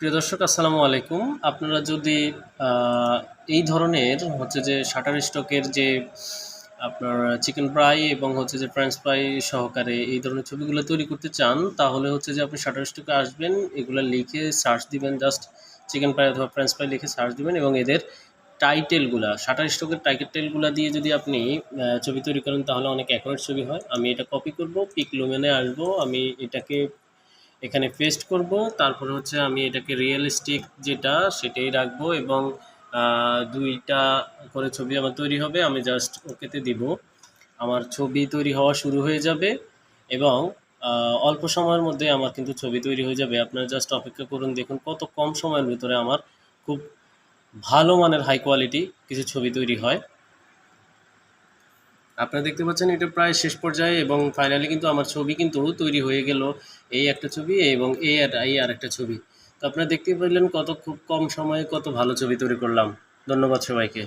প্রিয় দর্শক আসসালামু আলাইকুম। আপনারা যদি এই ধরনের হচ্ছে যে শাটার স্টকের যে আপনার চিকেন ফ্রাই এবং হচ্ছে যে ফ্রেঞ্চ ফ্রাই সহকারে এই ধরনের ছবিগুলো তৈরি করতে চান, তাহলে হচ্ছে যে আপনি শাটার স্টকে আসবেন, এগুলা লিখে সার্চ দিবেন, জাস্ট চিকেন ফ্রাই অথবা ফ্রেঞ্চ ফ্রাই লিখে সার্চ দিবেন এবং এদের টাইটেলগুলা শাটার স্টকের টাইটেলগুলা দিয়ে যদি আপনি ছবি তৈরি করেন তাহলে অনেক অ্যাকুরেট ছবি হয়। আমি এটা কপি করব, পিক লুমেনে আসবো, আমি এটাকে এখানে পেস্ট করব। তারপরে হচ্ছে আমি এটাকে রিয়েলিস্টিক যেটা সেটাই রাখবো এবং ২টা করে ছবি আমার তৈরি হবে। আমি জাস্ট ওকেতে দিব। আমার ছবি তৈরি হওয়া শুরু হয়ে যাবে এবং অল্প সময়ের মধ্যে আমার কিন্তু ছবি তৈরি হয়ে যাবে। আপনারা জাস্ট অপেক্ষা করুন, দেখুন কত কম সময়ের ভিতরে আমার খুব ভালো মানের হাই কোয়ালিটি কিছু ছবি তৈরি হয়। আপনারা দেখতে পাচ্ছেন এটা প্রায় শেষ পর্যায়ে এবং ফাইনালি কিন্তু আমার ছবি কিন্তু তৈরি হয়ে গেল। এই একটা ছবি এবং এই আরেকটা ছবি। তো আপনারা দেখতেই পেলেন কত খুব কম সময়ে কত ভালো ছবি তৈরি করলাম। ধন্যবাদ সবাইকে।